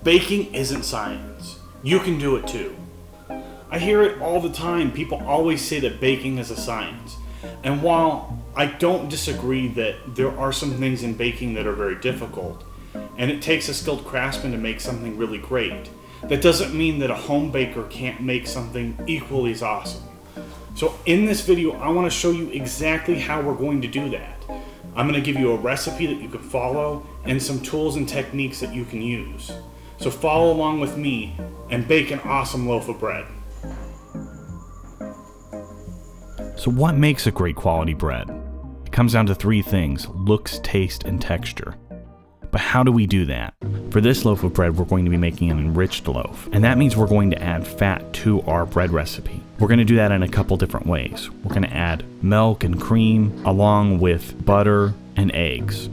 Baking isn't science. You can do it too. I hear it all the time. People always say that baking is a science. And while I don't disagree that there are some things in baking that are very difficult, and it takes a skilled craftsman to make something really great, that doesn't mean that a home baker can't make something equally as awesome. So in this video, I want to show you exactly how we're going to do that. I'm going to give you a recipe that you can follow and some tools and techniques that you can use. So follow along with me and bake an awesome loaf of bread. So what makes a great quality bread? It comes down to three things: looks, taste, and texture. But how do we do that? For this loaf of bread, we're going to be making an enriched loaf, and that means we're going to add fat to our bread recipe. We're going to do that in a couple different ways. We're going to add milk and cream along with butter and eggs.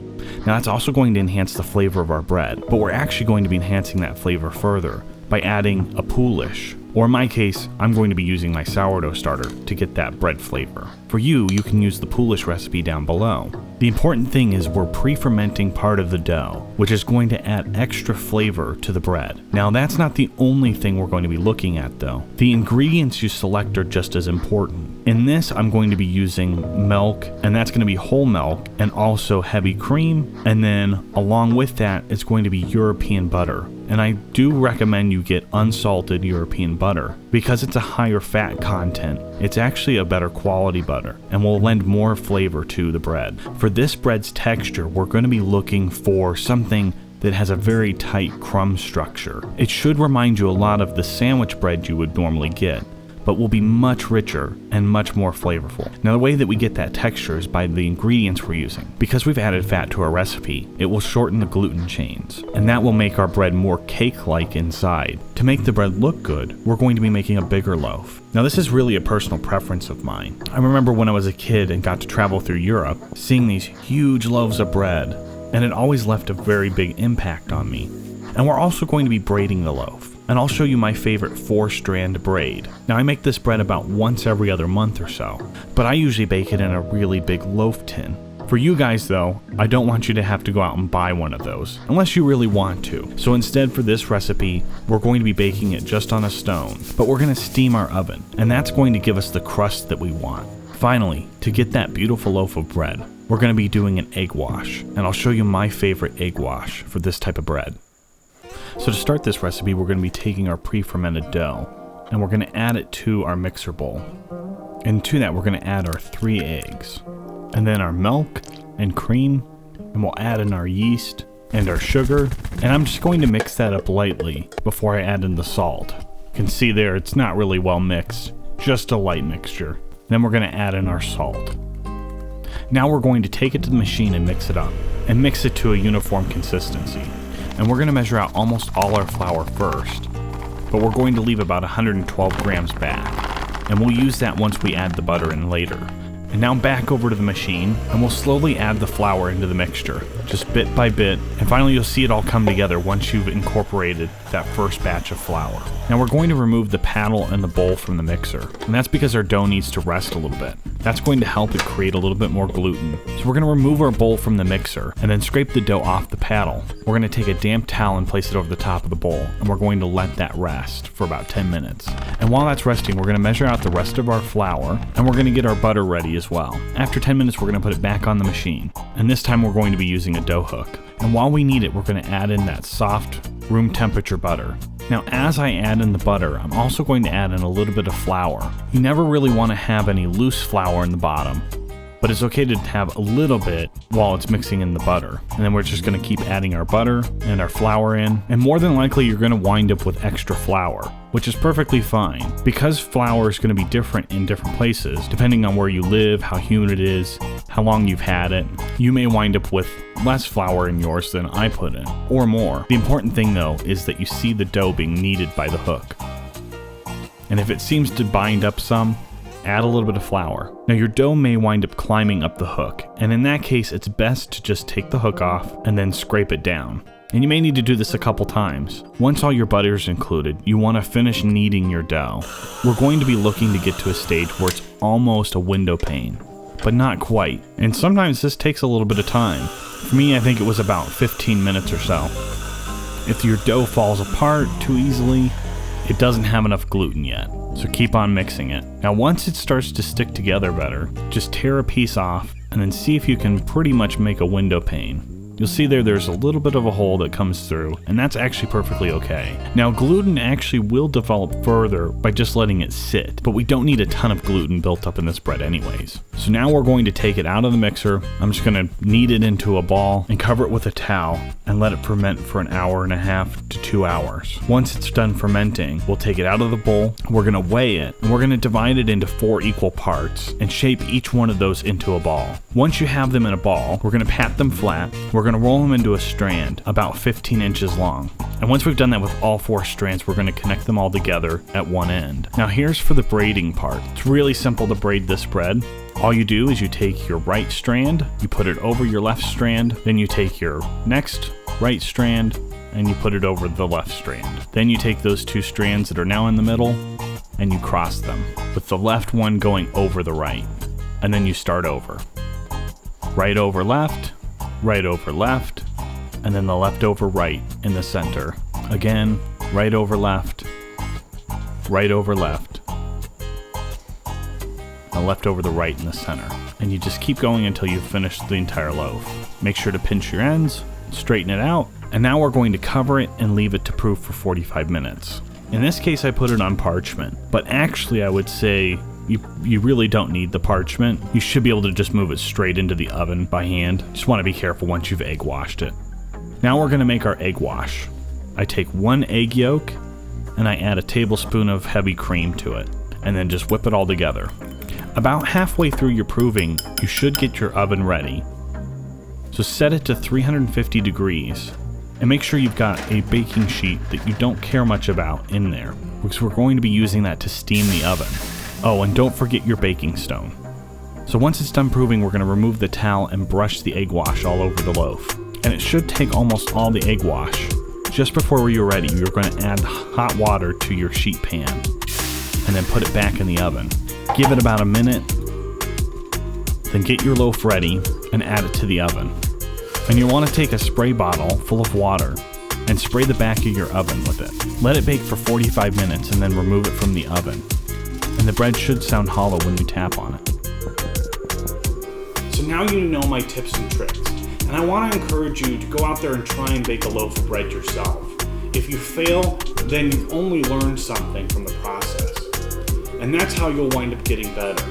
Now that's also going to enhance the flavor of our bread, but we're actually going to be enhancing that flavor further by adding a POOLISH. Or in my case, I'm going to be using my sourdough starter to get that bread flavor. For you can use the POOLISH recipe down below. The important thing is we're pre-fermenting part of the dough, which is going to add extra flavor to the bread. Now that's not the only thing we're going to be looking at though. The ingredients you select are just as important. In this, I'm going to be using milk, and that's going to be whole milk, and also heavy cream, and then along with that, it's going to be European butter. And I do recommend you get unsalted European butter because it's a higher fat content. It's actually a better quality butter and will lend more flavor to the bread. For this bread's texture, we're going to be looking for something that has a very tight crumb structure. It should remind you a lot of the sandwich bread you would normally get, but will be much richer and much more flavorful. Now the way that we get that texture is by the ingredients we're using. Because we've added fat to our recipe, it will shorten the gluten chains, and that will make our bread more cake-like inside. To make the bread look good, we're going to be making a bigger loaf. Now this is really a personal preference of mine. I remember when I was a kid and got to travel through Europe, seeing these huge loaves of bread, and it always left a very big impact on me. And we're also going to be braiding the loaf. And I'll show you my favorite 4-strand braid. Now I make this bread about once every other month or so, but I usually bake it in a really big loaf tin. For you guys though, I don't want you to have to go out and buy one of those, unless you really want to. So instead for this recipe, we're going to be baking it just on a stone, but we're going to steam our oven, and that's going to give us the crust that we want. Finally, to get that beautiful loaf of bread, we're going to be doing an egg wash, and I'll show you my favorite egg wash for this type of bread. So to start this recipe, we're going to be taking our pre-fermented dough, and we're going to add it to our mixer bowl. And to that, we're going to add our 3 eggs, and then our milk and cream, and we'll add in our yeast and our sugar, and I'm just going to mix that up lightly before I add in the salt. You can see there, it's not really well mixed, just a light mixture. Then we're going to add in our salt. Now we're going to take it to the machine and mix it up, and mix it to a uniform consistency. And we're going to measure out almost all our flour first, but we're going to leave about 112 grams back, and we'll use that once we add the butter in later. And now back over to the machine, and we'll slowly add the flour into the mixture, just bit by bit, and finally you'll see it all come together once you've incorporated that first batch of flour. Now we're going to remove the paddle and the bowl from the mixer, and that's because our dough needs to rest a little bit. That's going to help it create a little bit more gluten. So we're going to remove our bowl from the mixer, and then scrape the dough off the paddle. We're going to take a damp towel and place it over the top of the bowl, and we're going to let that rest for about 10 minutes. And while that's resting, we're going to measure out the rest of our flour, and we're going to get our butter ready as well. After 10 minutes, we're going to put it back on the machine, and this time we're going to be using a dough hook. And while we need it, we're going to add in that soft, room temperature butter. Now as I add in the butter, I'm also going to add in a little bit of flour. You never really want to have any loose flour in the bottom, but it's okay to have a little bit while it's mixing in the butter. And then we're just going to keep adding our butter and our flour in, and more than likely you're going to wind up with extra flour, which is perfectly fine. Because flour is going to be different in different places, depending on where you live, how humid it is, how long you've had it, you may wind up with less flour in yours than I put in, or more. The important thing though is that you see the dough being kneaded by the hook. And if it seems to bind up some, add a little bit of flour. Now your dough may wind up climbing up the hook, and in that case it's best to just take the hook off and then scrape it down. And you may need to do this a couple times. Once all your butter is included, you want to finish kneading your dough. We're going to be looking to get to a stage where it's almost a window pane, but not quite. And sometimes this takes a little bit of time. For me, I think it was about 15 minutes or so. If your dough falls apart too easily, it doesn't have enough gluten yet, so keep on mixing it. Now once it starts to stick together better, just tear a piece off and then see if you can pretty much make a window pane. You'll see there's a little bit of a hole that comes through, and that's actually perfectly okay. Now gluten actually will develop further by just letting it sit, but we don't need a ton of gluten built up in this bread anyways. So now we're going to take it out of the mixer. I'm just gonna knead it into a ball and cover it with a towel and let it ferment for 1.5 hours to 2 hours. Once it's done fermenting, we'll take it out of the bowl, we're gonna weigh it, and we're gonna divide it into 4 equal parts and shape each one of those into a ball. Once you have them in a ball, we're gonna pat them flat, we're gonna roll them into a strand about 15 inches long. And once we've done that with all 4 strands, we're gonna connect them all together at one end. Now here's for the braiding part. It's really simple to braid this bread. All you do is you take your right strand, you put it over your left strand, then you take your next right strand, and you put it over the left strand. Then you take those 2 strands that are now in the middle, and you cross them, with the left one going over the right. And then you start over. Right over left, and then the left over right in the center. Again, right over left, and left over the right in the center. And you just keep going until you've finished the entire loaf. Make sure to pinch your ends, straighten it out, and now we're going to cover it and leave it to proof for 45 minutes. In this case, I put it on parchment, but actually I would say you really don't need the parchment. You should be able to just move it straight into the oven by hand. Just want to be careful once you've egg washed it. Now we're going to make our egg wash. I take 1 egg yolk and I add a tablespoon of heavy cream to it, and then just whip it all together. About halfway through your proving, you should get your oven ready. So set it to 350 degrees and make sure you've got a baking sheet that you don't care much about in there, because we're going to be using that to steam the oven. Oh, and don't forget your baking stone. So once it's done proving, we're going to remove the towel and brush the egg wash all over the loaf. And it should take almost all the egg wash. Just before you're ready, you're going to add hot water to your sheet pan and then put it back in the oven. Give it about a minute, then get your loaf ready and add it to the oven. And you'll want to take a spray bottle full of water and spray the back of your oven with it. Let it bake for 45 minutes and then remove it from the oven. And the bread should sound hollow when you tap on it. So now you know my tips and tricks, and I want to encourage you to go out there and try and bake a loaf of bread yourself. If you fail, then you've only learned something from the process, and that's how you'll wind up getting better.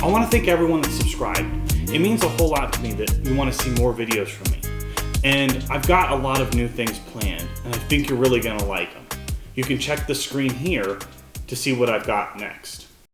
I want to thank everyone that subscribed. It means a whole lot to me that you want to see more videos from me. And I've got a lot of new things planned, and I think you're really going to like them. You can check the screen here to see what I've got next.